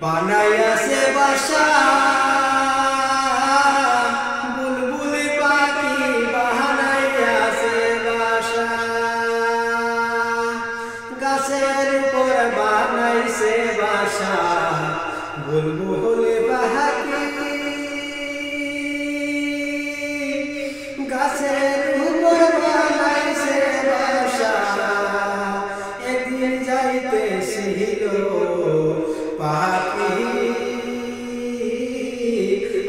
বানাইয়াছে বাসা বুলবুলি পাখি বানাইয়াছে বাসা গাছের উপর বানাইছে বাসা বুলবুলি পাখি গাছের উপর বানাইছে বাসা একদিন যাইতেছিল পাখি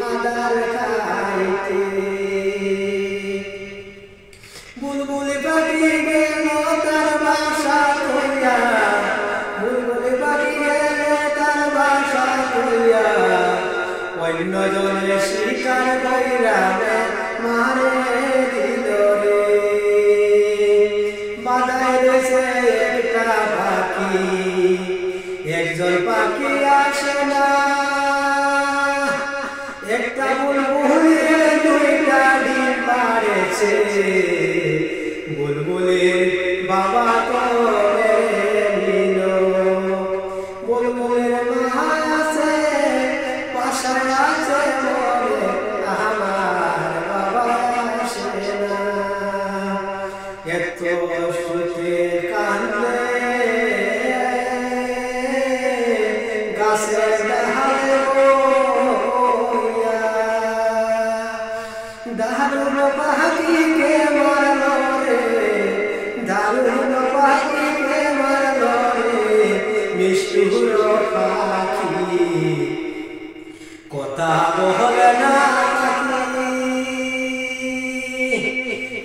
আদার খাইতে বুলবুলি পাখি গেল তার বাসা কইয়া বুলবুলি পাখি গেল তার বাসা কইয়া অন্য জনের শিকার কইরা মারে দিল রে বাদাই রয়েছে একটা পাখি একজন পাখি আসে না একটা বুলবুলের দুইটা ডিম পাড়েছে বুলবুলের বাবা তো নিল বুলবুলের মা আছে পাশায় আছে বলে আমার বাবা আসে না এত সুখে কান্দে গাছের ডালে বইয়া দারুণ পাখিকে মারল রে দারুণ পাখিকে মারল রে নিষ্ঠুর পাখি কথা বলে না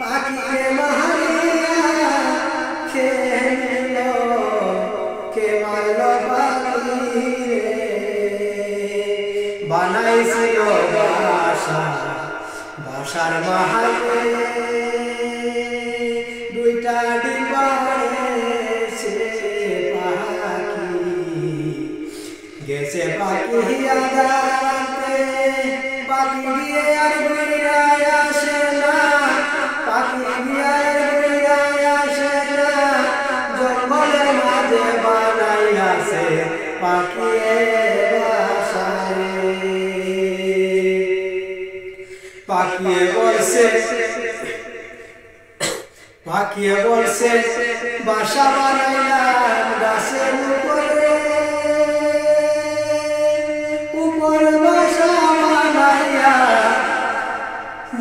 পাখিকে মারিয়া খেয়ে নিল কে মারল পাখি বানাইছিল বাসা বাসার মাহাতে দুইটা ডিম পাড়েছে পাখি গেছে পাখি আদাতে পাখি গিয়ে আর ঘুরায় আসে না পাখি গিয়ে আর ঘুরায় আসে না জঙ্গলের মাঝে বানাইয়াছে পাখি পাখিয়ে বলছে বাসা বানাইলাম গাছের উপরে বাসা বানাইয়া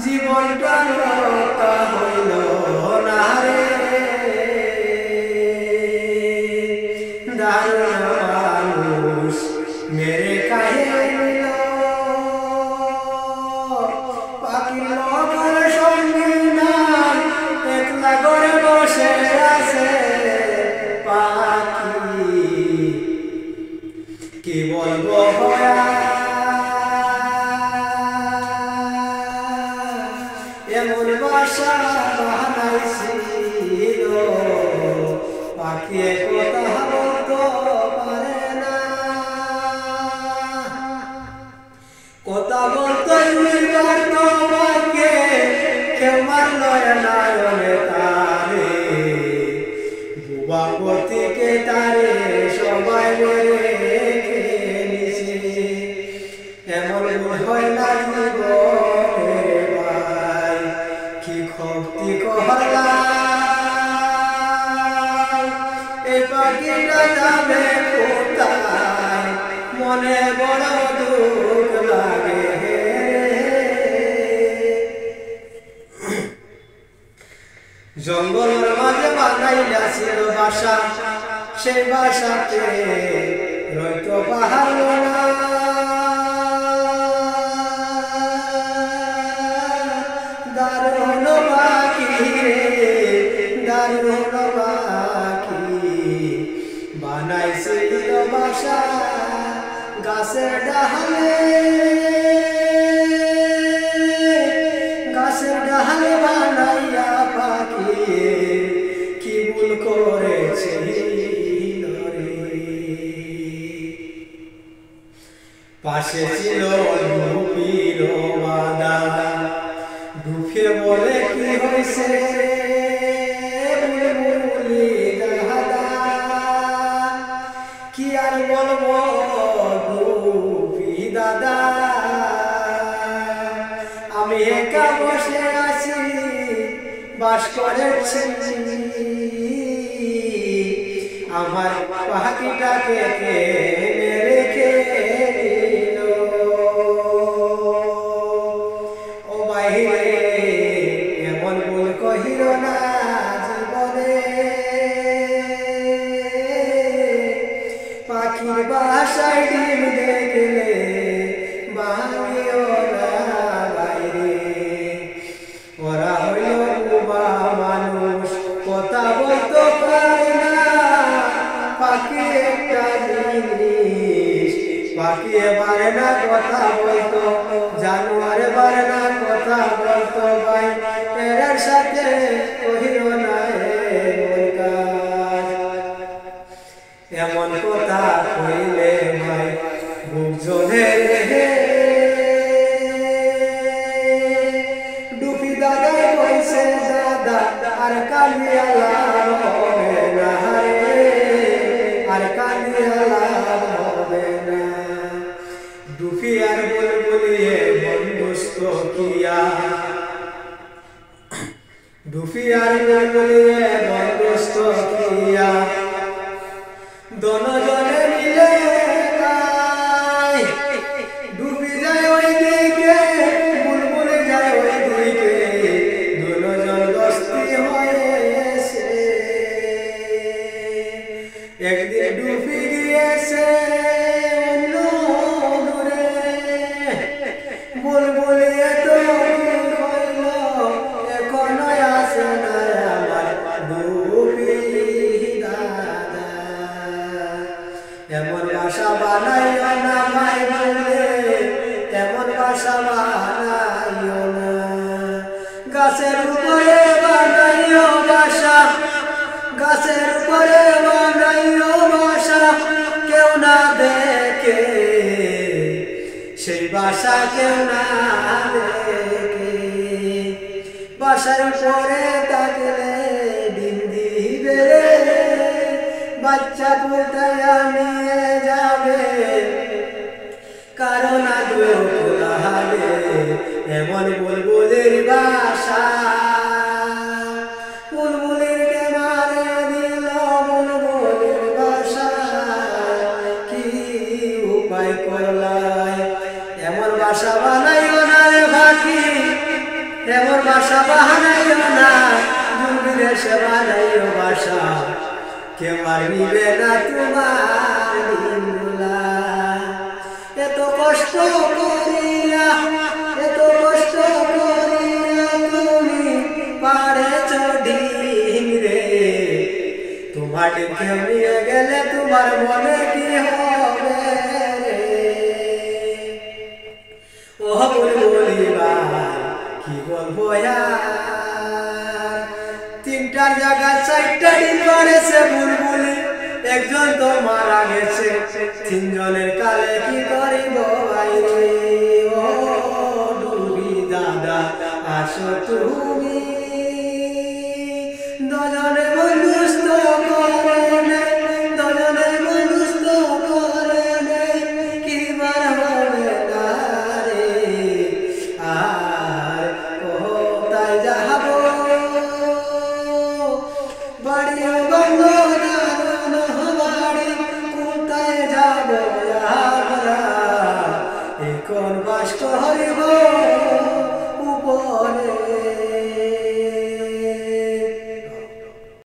জীবনটা রক্ষা হইল না রে দারুণ মানুষ মেরে কাহিয়ে নিল পাখি লগর সঙ্গী নাই একলা করে বসে আছে পাখি কি বলবো এমন বাসা বানাইছিল পাখি কথা বলতে পারে না কথা বলতে কেউ মারল নায়নে তারে বুবা পতিকে তারে সবাই মেরে খেয়েছে এমন হয় না জীবনে ভাই কি ক্ষতি কহলা এই পাখিটা যাবে কোথায় মনে বড় দুঃখ লাগে জঙ্গলের মাঝে বানাইয়াছিল বাসা সেই বাসাতে রইত পাহাড় না দারুণ পাখি দারুণ পাখি বানাইছিল বাসা গাছের ডালে বানাইয়া পাখি কি ভুল করেছে পাশে ছিল ডুফির বাদা ডুফির বলে কি হয়েছে বুলবুলি দাদা কি আর বলবো ডুবি দাদা, আমি একা বসে আছি বাস করেছি, আমার পাখিটাকে কে রেখে দিল। ও বাইরে এমন ভুল কহিল না জীবনে, পাখির বাসায় ডিম দেখলে ভাঙিও না বাইরে। ওরা হইল বুবা মানুষ, কথা বলতে পারে না। পাখি একটা জিনিস, পাখি পারে না কথা বলতো, জানোয়ার পারে না কথা বলতো। ভাই এর সাথে কহিল না এমন কাজ, এমন কথা কইলে ভাই বুক জ্বলে। ডুবি দাদা কইছে দাদা আর কালিয়া লাভ হবে না রে, আর কালিয়া লাভ হবে না। ডুবি আর বুলবুলিয়ে বন্ধুস্ত কিয়া, ডুবি আর বুলবুলিয়ে বন্ধুস্ত কিয়া, দোনোজনে মিলে গায়। ডুবি যায় ওই দিকে, বুলবুলি যায় ওই দিকে, দোনোজন দোস্তি হয়েছে। একদিন ডুবি গিয়েছে অন্য দূরে, বুলবুলি তো হইল এখনো আসে না আমার ডুবি দাদা। এমন বাসা বানাইও না ভাই বলে, এমন বাসা বানাইও না। গাছের উপরে বানাইও বাসা, গাছের উপরে বানাইও বাসা, কেউ না দেখে সেই বাসা, কেউ না দেখে। বাসার উপরে থাকলে ডিম দিবে রে, বাচ্চা ফুটাইয়া নিয়ে যাবে, কারণ আদৌ লাগে এমন বুলবুলির বাসা। বুলবুলিরকে মারে দিল বুলবুলির বাসা, কি উপায় করলাই? এমন বাসা বানাইও না রে পাখি, এমন বাসা বানাইও না। ডুবির এসে বানাইও বাসা, কেউ আর নিবে না তোমার দিনগুলা। এত কষ্ট করিয়া, এত কষ্ট করিয়া তুমি পারেছ ডিম রে, তোমার ডিম কেউ নিয়ে গেলে তোমার মনে কি হবে রে? ও বুলবুলি ভাই কি বলবো আর, তিনটার জায়গায় চারটা ডিম পাড়েছে বুলবুলি, একজন তো মারা গেছে, তিনজনের কালে কি করিব ভাই রে? ও ডুবি দাদা আসো তুমি, দুজনে বন্ধুস্ত করে নেই, দুজনে বন্ধুস্ত করে নেই, কি বার হবে না রে? আর কোথায় যাব বাড়িও বন্ধ, দারুণ বাড়ি, কোথায় যাব আমরা এখন বাস করিব।